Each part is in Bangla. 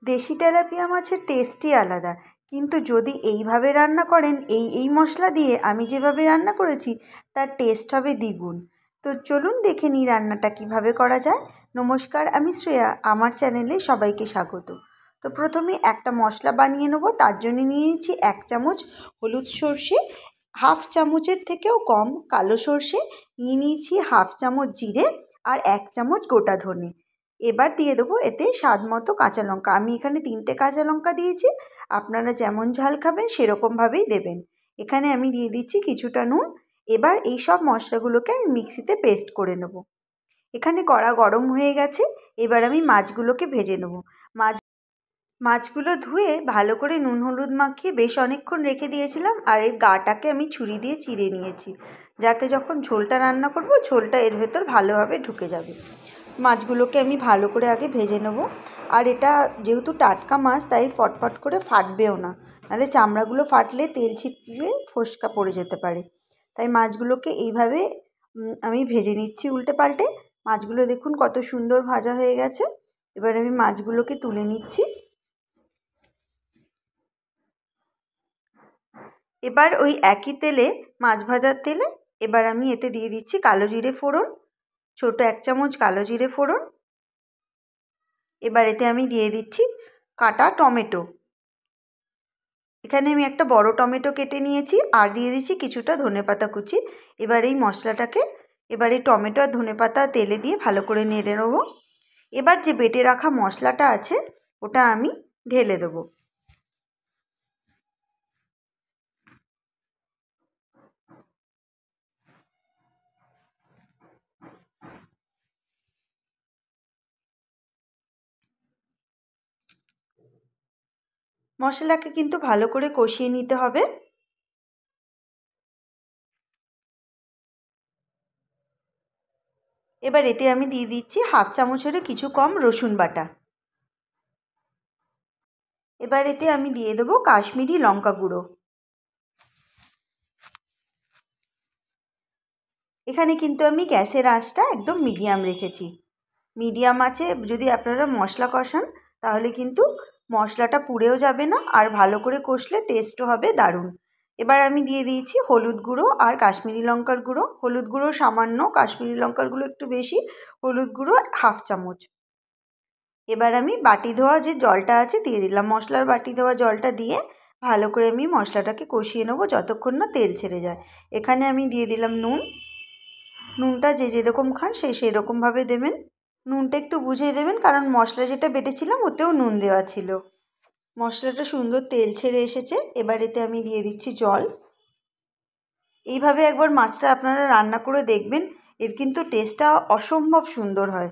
দেশি তেলাপিয়া মাছের টেস্টই আলাদা, কিন্তু যদি এইভাবে রান্না করেন, এই মশলা দিয়ে আমি যেভাবে রান্না করেছি তার টেস্ট হবে দ্বিগুণ। তো চলুন দেখে নিই রান্নাটা কিভাবে করা যায়। নমস্কার, আমি শ্রেয়া, আমার চ্যানেলে সবাইকে স্বাগত। তো প্রথমে একটা মশলা বানিয়ে নেব। তার জন্য নিয়ে নিচ্ছি 1 চামচ হলুদ সর্ষে, হাফ চামচের থেকেও কম কালো সর্ষে, নিয়ে নিয়েছি হাফ চামচ জিরে আর 1 চামচ গোটা ধনে। এবার দিয়ে দেবো এতে স্বাদ মতো কাঁচা লঙ্কা। আমি এখানে 3টে কাঁচা লঙ্কা দিয়েছি, আপনারা যেমন ঝাল খাবেন সেরকমভাবেই দেবেন। এখানে আমি দিয়ে দিচ্ছি কিছুটা নুন। এবার এই সব মশলাগুলোকে আমি মিক্সিতে পেস্ট করে নেব। এখানে কড়া গরম হয়ে গেছে, এবার আমি মাছগুলোকে ভেজে নেব। মাছগুলো ধুয়ে ভালো করে নুন হলুদ মাখিয়ে বেশ অনেকক্ষণ রেখে দিয়েছিলাম, আর এর গাটাকে আমি ছুরি দিয়ে চিড়ে নিয়েছি, যাতে যখন ঝোলটা রান্না করব ঝোলটা এর ভেতর ভালোভাবে ঢুকে যাবে। মাছগুলোকে আমি ভালো করে আগে ভেজে নেব। আর এটা যেহেতু টাটকা মাছ, তাই ফটফট করে ফাটবেও না, নাহলে চামড়াগুলো ফাটলে তেল ছিটকে ফোসকা পড়ে যেতে পারে। তাই মাছগুলোকে এইভাবে আমি ভেজে নিচ্ছি উল্টে পাল্টে। মাছগুলো দেখুন কত সুন্দর ভাজা হয়ে গেছে। এবার আমি মাছগুলোকে তুলে নিচ্ছি। এবার ওই একই তেলে, মাছ ভাজার তেলে, এবার আমি এতে দিয়ে দিচ্ছি কালো জিরে ফোড়ন, ছোটো 1 চামচ কালো জিরে ফোড়ন। এবার এতে আমি দিয়ে দিচ্ছি কাটা টমেটো। এখানে আমি একটা বড় টমেটো কেটে নিয়েছি, আর দিয়ে দিচ্ছি কিছুটা ধনেপাতা কুচি। এবার এই মশলাটাকে, এবার এই টমেটো আর ধনেপাতা তেলে দিয়ে ভালো করে নেড়ে নেব। এবার যে বেটে রাখা মশলাটা আছে ওটা আমি ঢেলে দেবো। মশলাকে কিন্তু ভালো করে কষিয়ে নিতে হবে। এবার এতে আমি দিয়ে দিচ্ছি হাফ চামচেরও কিছু কম রসুন বাটা। এবার এতে আমি দিয়ে দেবো কাশ্মীরি লঙ্কা গুঁড়ো। এখানে কিন্তু আমি গ্যাসের আঁচটা একদম মিডিয়াম রেখেছি। মিডিয়াম আছে যদি আপনারা মশলা কষান, তাহলে কিন্তু মশলাটা পুড়েও যাবে না, আর ভালো করে কষলে টেস্টও হবে দারুণ। এবার আমি দিয়ে দিয়েছি হলুদ গুঁড়ো আর কাশ্মীরি লঙ্কার গুঁড়ো। হলুদ গুঁড়ো সামান্য, কাশ্মীরি লঙ্কার গুঁড়ো একটু বেশি, হলুদ গুঁড়ো হাফ চামচ। এবার আমি বাটি ধোয়া যে জলটা আছে দিয়ে দিলাম। মশলার বাটি ধোয়া জলটা দিয়ে ভালো করে আমি মশলাটাকে কষিয়ে নেবো যতক্ষণ না তেল ছেড়ে যায়। এখানে আমি দিয়ে দিলাম নুন। নুনটা যে যেরকম খান সেই রকমভাবে দেবেন। নুনটা একটু বুঝিয়ে দেবেন, কারণ মশলা যেটা বেটেছিলাম ওতেও নুন দেওয়া ছিল। মশলাটা সুন্দর তেল ছেড়ে এসেছে, এবার এতে আমি দিয়ে দিচ্ছি জল। এইভাবে একবার মাছটা আপনারা রান্না করে দেখবেন, এর কিন্তু টেস্টটা অসম্ভব সুন্দর হয়।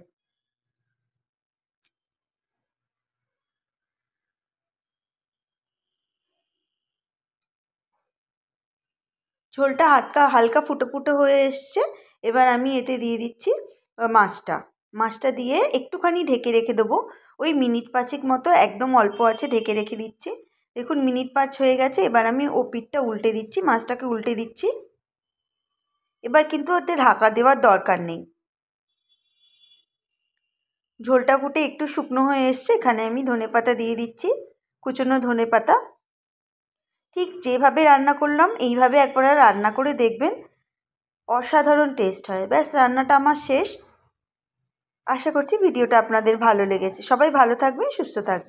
ঝোলটা হালকা ফুটো ফুটো হয়ে এসছে। এবার আমি এতে দিয়ে দিচ্ছি মাছটা দিয়ে একটুখানি ঢেকে রেখে দেবো। ওই মিনিট 5 মতো, একদম অল্প আছে ঢেকে রেখে দিচ্ছি। দেখুন মিনিট 5 হয়ে গেছে। এবার আমি ও পিঠটা উল্টে দিচ্ছি, মাছটাকে উল্টে দিচ্ছি। এবার কিন্তু ওতে ঢাকা দেওয়ার দরকার নেই। ঝোলটা ফুটে একটু শুকনো হয়ে এসছে। এখানে আমি ধনেপাতা দিয়ে দিচ্ছি, কুচনো ধনেপাতা। ঠিক যেভাবে রান্না করলাম এইভাবে একবার রান্না করে দেখবেন, অসাধারণ টেস্ট হয়। ব্যাস, রান্নাটা আমার শেষ। আশা করছি ভিডিওটা আপনাদের ভালো লেগেছে। সবাই ভালো থাকবেন, সুস্থ থাকবেন।